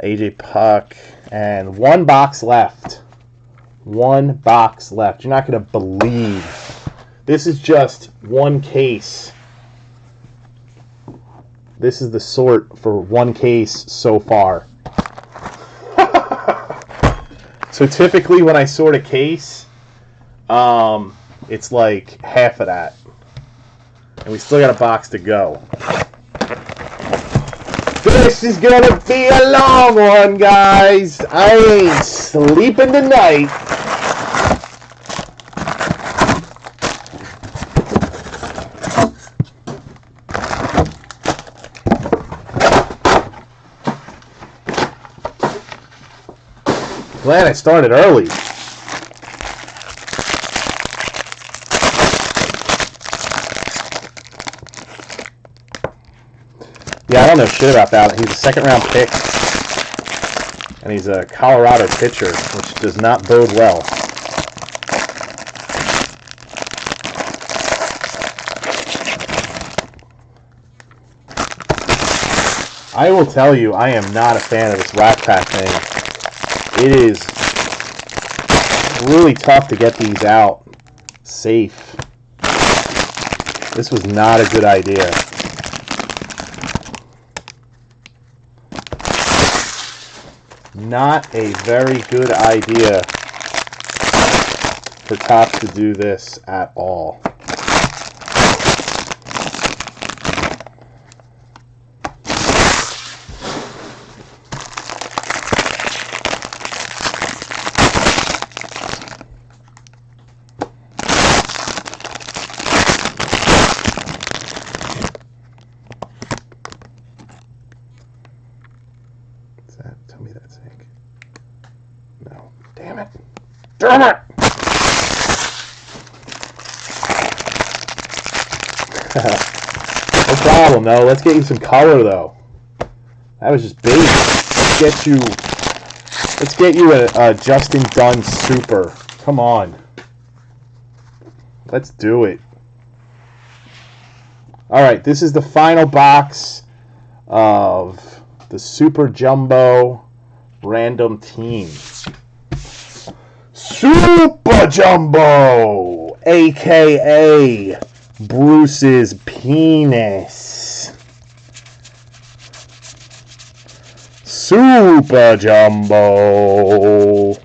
AJ Puck, and one box left. One box left. You're not going to believe. This is just one case. This is the sort for one case so far. So typically when I sort a case, it's like half of that. And we still got a box to go. This is gonna be a long one, guys. I ain't sleeping tonight. Glad I started early. Yeah, I don't know shit about that. He's a second-round pick, and he's a Colorado pitcher, which does not bode well. I will tell you, I am not a fan of this Rack Pack thing. It is really tough to get these out safe. This was not a good idea. Not a very good idea for Topps to do this at all. Damn it! No problem, though. Let's get you some color, though. That was just bait. Let's get you a Justin Dunn Super. Come on. Let's do it. All right, this is the final box of the Super Jumbo Random Team. Super Jumbo, a.k.a. Bruce's penis. Super Jumbo.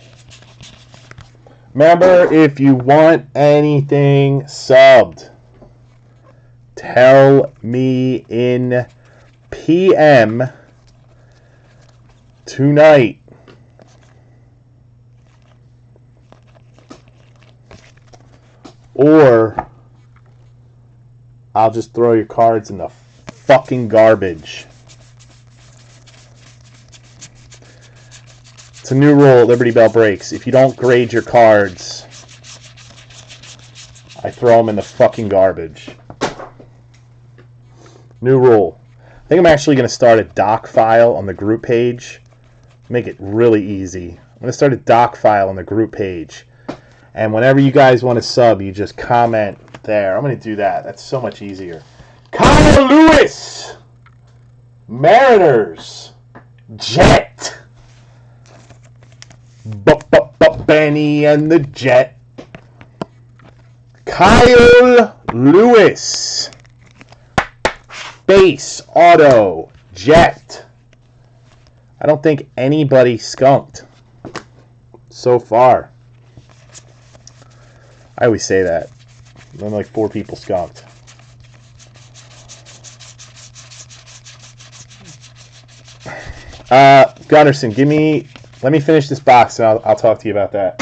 Remember, if you want anything subbed, tell me in PM tonight. Or I'll just throw your cards in the fucking garbage. It's a new rule at Liberty Bell Breaks. If you don't grade your cards, I throw them in the fucking garbage. New rule. I think I'm actually going to start a doc file on the group page. Make it really easy. I'm going to start a doc file on the group page. And whenever you guys want to sub, you just comment there. I'm going to do that. That's so much easier. Kyle Lewis! Mariners! Jet! Benny and the Jet. Kyle Lewis. Base, auto, Jet. I don't think anybody skunked so far. I always say that. Then like 4 people skunked. Gunnarsson, let me finish this box and I'll talk to you about that.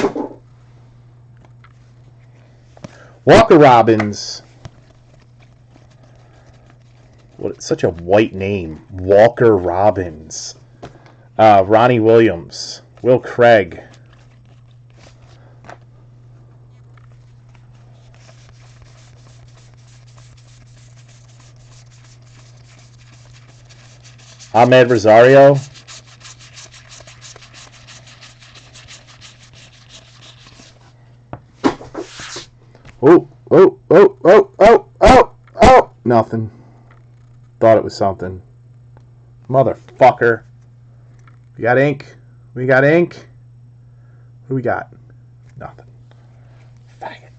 Walker Robbins. What, such a white name. Walker Robbins. Ronnie Williams. Will Craig. Ahmed Rosario. Oh. Nothing. Thought it was something. Motherfucker. We got ink. We got ink. Who we got? Nothing. Faggot.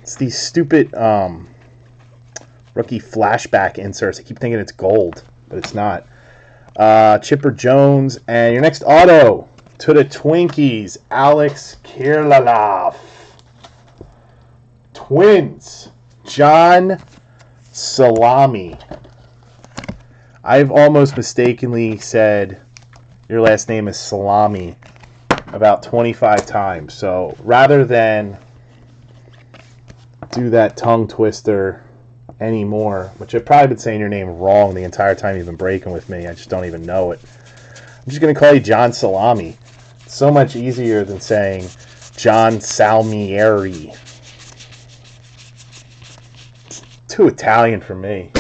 It's these stupid rookie flashback inserts. I keep thinking it's gold, but it's not. Chipper Jones. And your next auto to the Twinkies, Alex Kirilloff. Twins, John Salami. I've almost mistakenly said your last name is Salami about 25 times. So rather than do that tongue twister anymore, which I've probably been saying your name wrong the entire time you've been breaking with me, I just don't even know it. I'm just going to call you John Salami. It's so much easier than saying John Salmieri. Too Italian for me.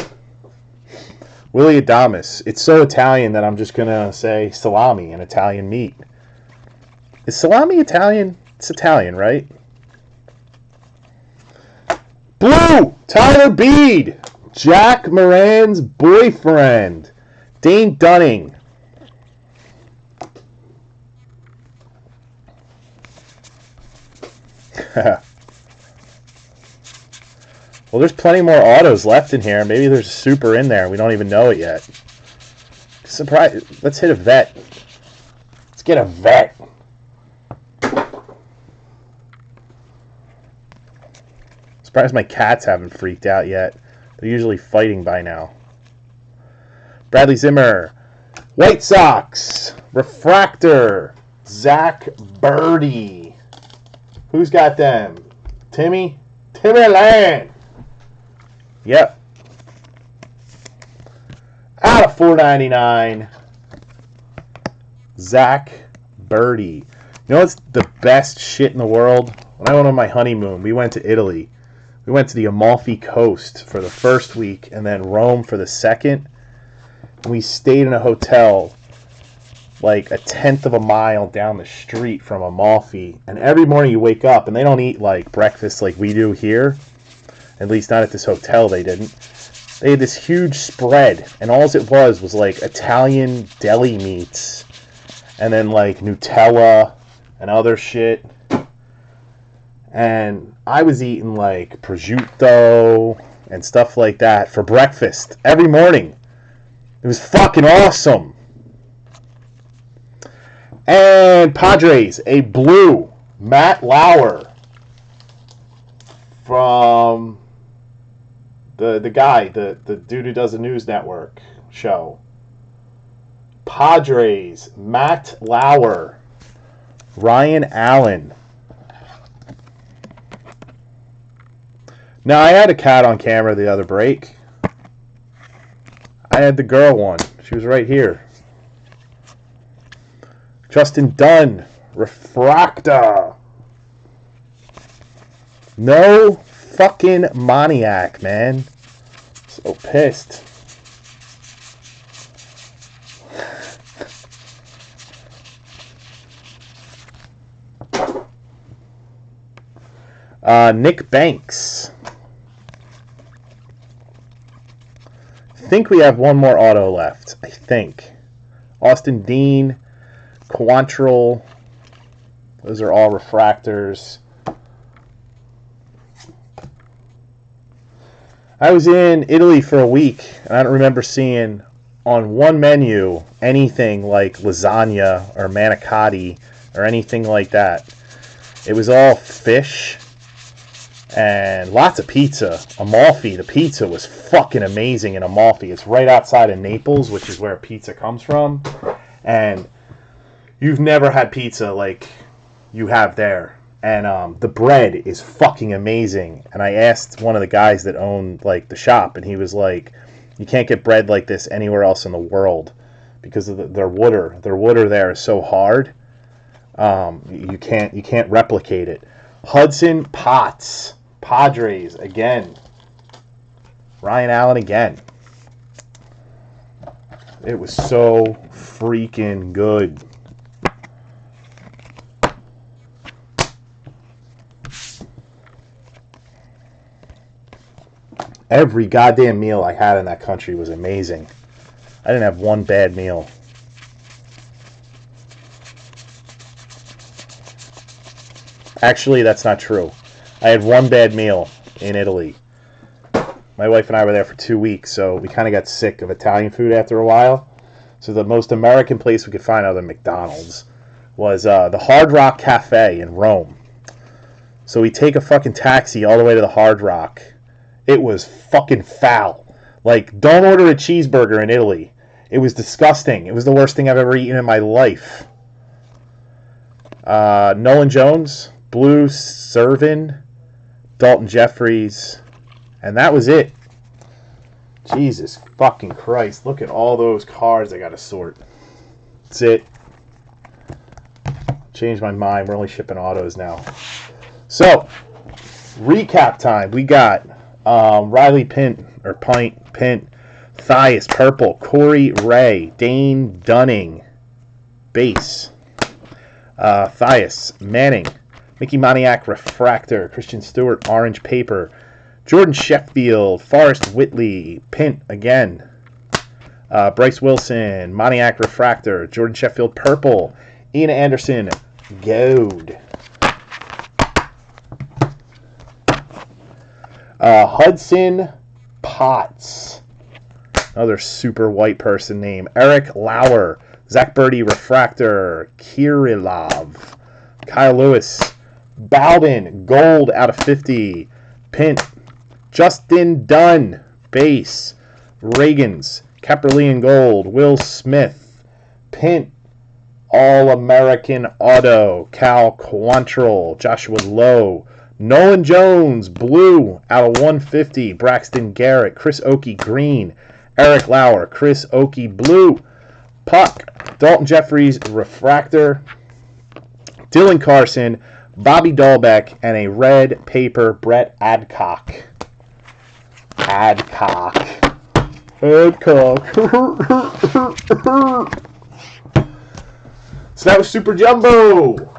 Willie Adames. It's so Italian that I'm just going to say salami, an Italian meat. Is salami Italian? It's Italian, right? Blue! Tyler Beede! Jack Moran's boyfriend. Dane Dunning. Well, there's plenty more autos left in here. Maybe there's a super in there. We don't even know it yet. Surprise! Let's hit a vet. Let's get a vet. Surprised my cats haven't freaked out yet. They're usually fighting by now. Bradley Zimmer. White Sox. Refractor. Zach Birdie. Who's got them? Timmy? Timmy Land. Yep. Out of $4.99. Zach Birdie. You know what's the best shit in the world? When I went on my honeymoon, we went to Italy. We went to the Amalfi Coast for the first week and then Rome for the second. And we stayed in a hotel like a tenth of a mile down the street from Amalfi. And every morning you wake up, and they don't eat like breakfast like we do here. At least not at this hotel, they didn't. They had this huge spread, and all it was like Italian deli meats, and then like Nutella and other shit. And I was eating like prosciutto and stuff like that for breakfast every morning. It was fucking awesome. And Padres, a blue Matt Lauer from the guy, the dude who does the News Network show. Padres, Matt Lauer, Ryan Allen. Now, I had a cat on camera the other break. I had the girl one. She was right here. Justin Dunn, Refractor. No fucking Moniac, man. So pissed. Nick Banks. I think we have one more auto left. I think. Austin Dean, Quantrill. Those are all refractors. I was in Italy for a week, and I don't remember seeing on one menu anything like lasagna or manicotti or anything like that. It was all fish and lots of pizza. Amalfi, the pizza was fucking amazing in Amalfi. It's right outside of Naples, which is where pizza comes from. And you've never had pizza like you have there. And the bread is fucking amazing. And I asked one of the guys that owned like the shop, and he was like, you can't get bread like this anywhere else in the world because of their water. Their water there is so hard. You can't replicate it. Hudson Potts, Padres again. Ryan Allen again. It was so freaking good. Every goddamn meal I had in that country was amazing. I didn't have one bad meal. Actually, that's not true. I had one bad meal in Italy. My wife and I were there for 2 weeks, so we kind of got sick of Italian food after a while. So the most American place we could find other than McDonald's was the Hard Rock Cafe in Rome. So we take a fucking taxi all the way to the Hard Rock. It was fucking foul. Like, don't order a cheeseburger in Italy. It was disgusting. It was the worst thing I've ever eaten in my life. Nolan Jones, Blue Servin, Dalton Jeffries, and that was it. Jesus fucking Christ. Look at all those cards I gotta sort. That's it. Changed my mind. We're only shipping autos now. So, recap time. We got Riley Pint, Thias, Purple, Corey Ray, Dane Dunning, Base, Thias, Manning, Mickey Moniac, Refractor, Christian Stewart, Orange Paper, Jordan Sheffield, Forrest Whitley, Pint again, Bryce Wilson, Moniac, Refractor, Jordan Sheffield, Purple, Ian Anderson, Gold. Hudson Potts, another super white person name. Eric Lauer, Zach Birdie, Refractor, Kirilov, Kyle Lewis, Bowden, Gold out of 50, Pint, Justin Dunn, Base, Reagans, Caperlean Gold, Will Smith, Pint, All-American Auto, Cal Quantrill, Joshua Lowe, Nolan Jones, Blue, out of 150. Braxton Garrett, Chris Oakey, Green. Eric Lauer, Chris Oakey, Blue. Puck, Dalton Jeffries, Refractor. Dylan Carson, Bobby Dahlbeck, and a red paper Brett Adcock. So that was Super Jumbo.